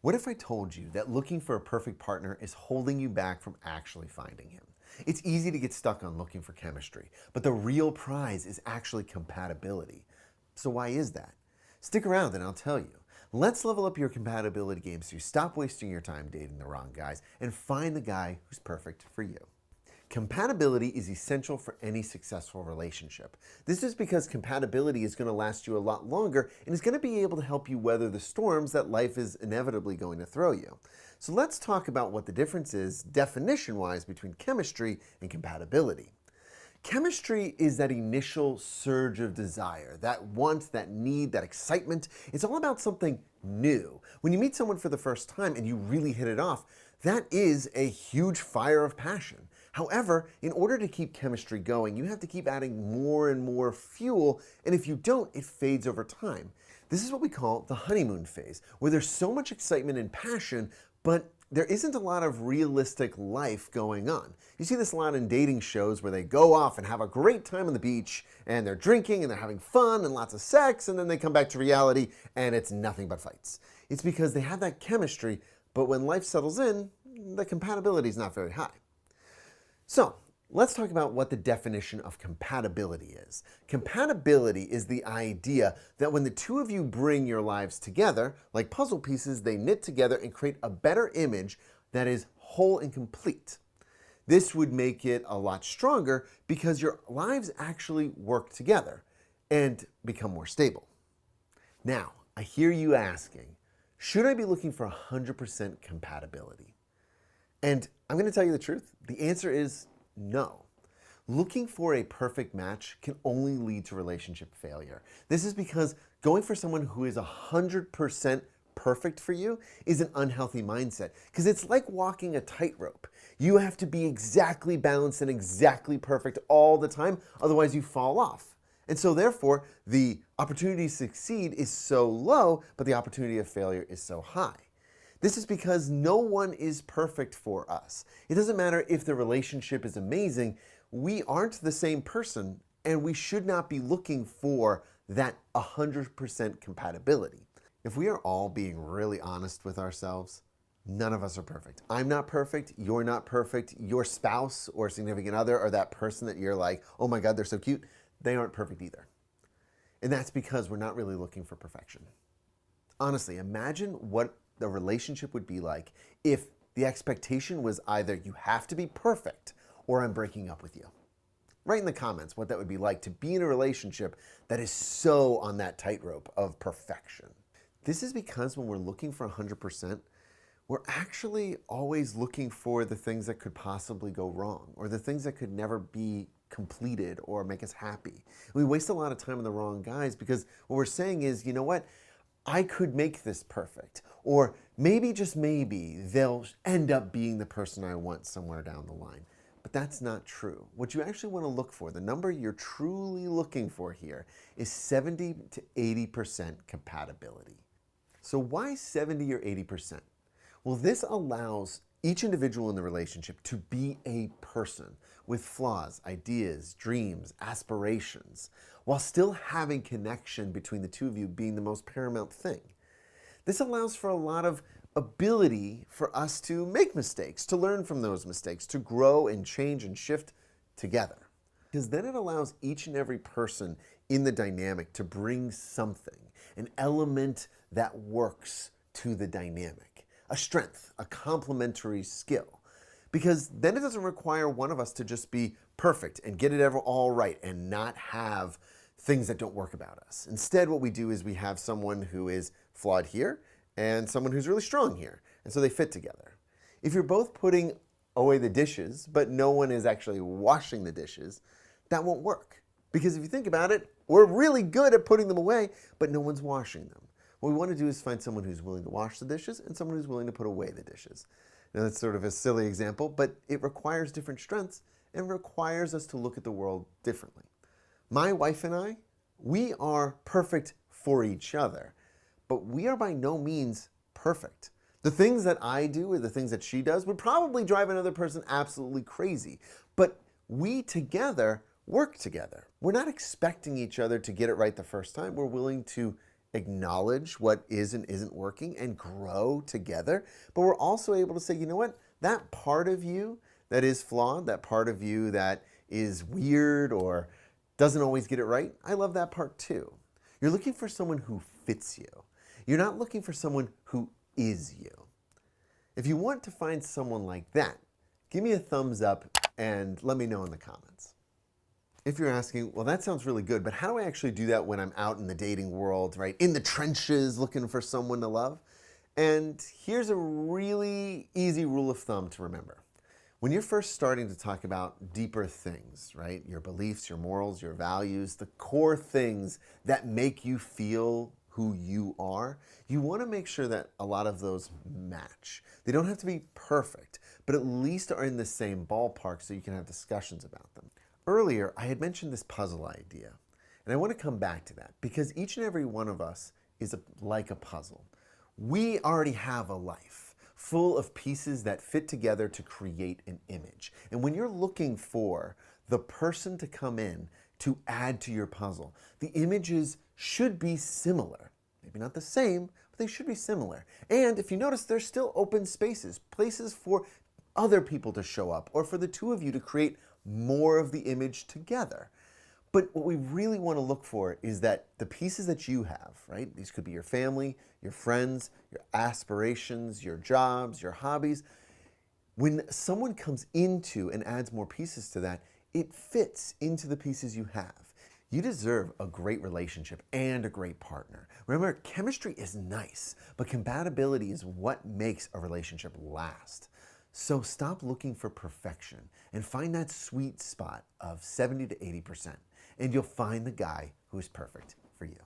What if I told you that looking for a perfect partner is holding you back from actually finding him? It's easy to get stuck on looking for chemistry, but the real prize is actually compatibility. So why is that? Stick around and I'll tell you. Let's level up your compatibility game so you stop wasting your time dating the wrong guys and find the guy who's perfect for you. Compatibility is essential for any successful relationship. This is because compatibility is going to last you a lot longer and is going to be able to help you weather the storms that life is inevitably going to throw you. So let's talk about what the difference is, definition-wise, between chemistry and compatibility. Chemistry is that initial surge of desire, that want, that need, that excitement. It's all about something new. When you meet someone for the first time and you really hit it off, that is a huge fire of passion. However, in order to keep chemistry going, you have to keep adding more and more fuel, and if you don't, it fades over time. This is what we call the honeymoon phase, where there's so much excitement and passion, but there isn't a lot of realistic life going on. You see this a lot in dating shows where they go off and have a great time on the beach, and they're drinking, and they're having fun, and lots of sex, and then they come back to reality, and it's nothing but fights. It's because they have that chemistry, but when life settles in, the compatibility is not very high. So, let's talk about what the definition of compatibility is. Compatibility is the idea that when the two of you bring your lives together, like puzzle pieces, they knit together and create a better image that is whole and complete. This would make it a lot stronger because your lives actually work together and become more stable. Now, I hear you asking, should I be looking for 100% compatibility? And I'm going to tell you the truth. The answer is no. Looking for a perfect match can only lead to relationship failure. This is because going for someone who is 100% perfect for you is an unhealthy mindset, because it's like walking a tightrope. You have to be exactly balanced and exactly perfect all the time, otherwise you fall off. And so therefore, the opportunity to succeed is so low, but the opportunity of failure is so high. This is because no one is perfect for us. It doesn't matter if the relationship is amazing, we aren't the same person, and we should not be looking for that 100% compatibility. If we are all being really honest with ourselves, none of us are perfect. I'm not perfect, you're not perfect, your spouse or significant other or that person that you're like, oh my God, they're so cute, they aren't perfect either. And that's because we're not really looking for perfection. Honestly, imagine what the relationship would be like if the expectation was either you have to be perfect or I'm breaking up with you. Write in the comments what that would be like to be in a relationship that is so on that tightrope of perfection. This is because when we're looking for 100%, we're actually always looking for the things that could possibly go wrong or the things that could never be completed or make us happy. We waste a lot of time on the wrong guys because what we're saying is, you know what? I could make this perfect, or maybe, just maybe, they'll end up being the person I want somewhere down the line. But that's not true. What you actually want to look for, the number you're truly looking for here, is 70 to 80% compatibility. So why 70 or 80%? Well, this allows each individual in the relationship to be a person with flaws, ideas, dreams, aspirations, while still having connection between the two of you being the most paramount thing. This allows for a lot of ability for us to make mistakes, to learn from those mistakes, to grow and change and shift together. Because then it allows each and every person in the dynamic to bring something, an element that works to the dynamic, a strength, a complementary skill. Because then it doesn't require one of us to just be perfect and get it all right and not have things that don't work about us. Instead, what we do is we have someone who is flawed here and someone who's really strong here. And so they fit together. If you're both putting away the dishes, but no one is actually washing the dishes, that won't work. Because if you think about it, we're really good at putting them away, but no one's washing them. What we want to do is find someone who's willing to wash the dishes and someone who's willing to put away the dishes. Now, that's sort of a silly example, but it requires different strengths and requires us to look at the world differently. My wife and I, we are perfect for each other, but we are by no means perfect. The things that I do or the things that she does would probably drive another person absolutely crazy, but we together work together. We're not expecting each other to get it right the first time. We're willing to acknowledge what is and isn't working and grow together. But we're also able to say, you know what, that part of you that is flawed, that part of you that is weird or doesn't always get it right, I love that part too. You're looking for someone who fits you. You're not looking for someone who is you. If you want to find someone like that, give me a thumbs up and let me know in the comments. If you're asking, well, that sounds really good, but how do I actually do that when I'm out in the dating world, right? In the trenches looking for someone to love? And here's a really easy rule of thumb to remember. When you're first starting to talk about deeper things, right? Your beliefs, your morals, your values, the core things that make you feel who you are, you want to make sure that a lot of those match. They don't have to be perfect, but at least are in the same ballpark so you can have discussions about them. Earlier, I had mentioned this puzzle idea, and I want to come back to that because each and every one of us is like a puzzle. We already have a life full of pieces that fit together to create an image. And when you're looking for the person to come in to add to your puzzle, the images should be similar. Maybe not the same, but they should be similar. And if you notice, there's still open spaces, places for other people to show up or for the two of you to create more of the image together. But what we really want to look for is that the pieces that you have, right? These could be your family, your friends, your aspirations, your jobs, your hobbies. When someone comes into and adds more pieces to that, it fits into the pieces you have. You deserve a great relationship and a great partner. Remember, chemistry is nice, but compatibility is what makes a relationship last. So stop looking for perfection and find that sweet spot of 70 to 80%, and you'll find the guy who is perfect for you.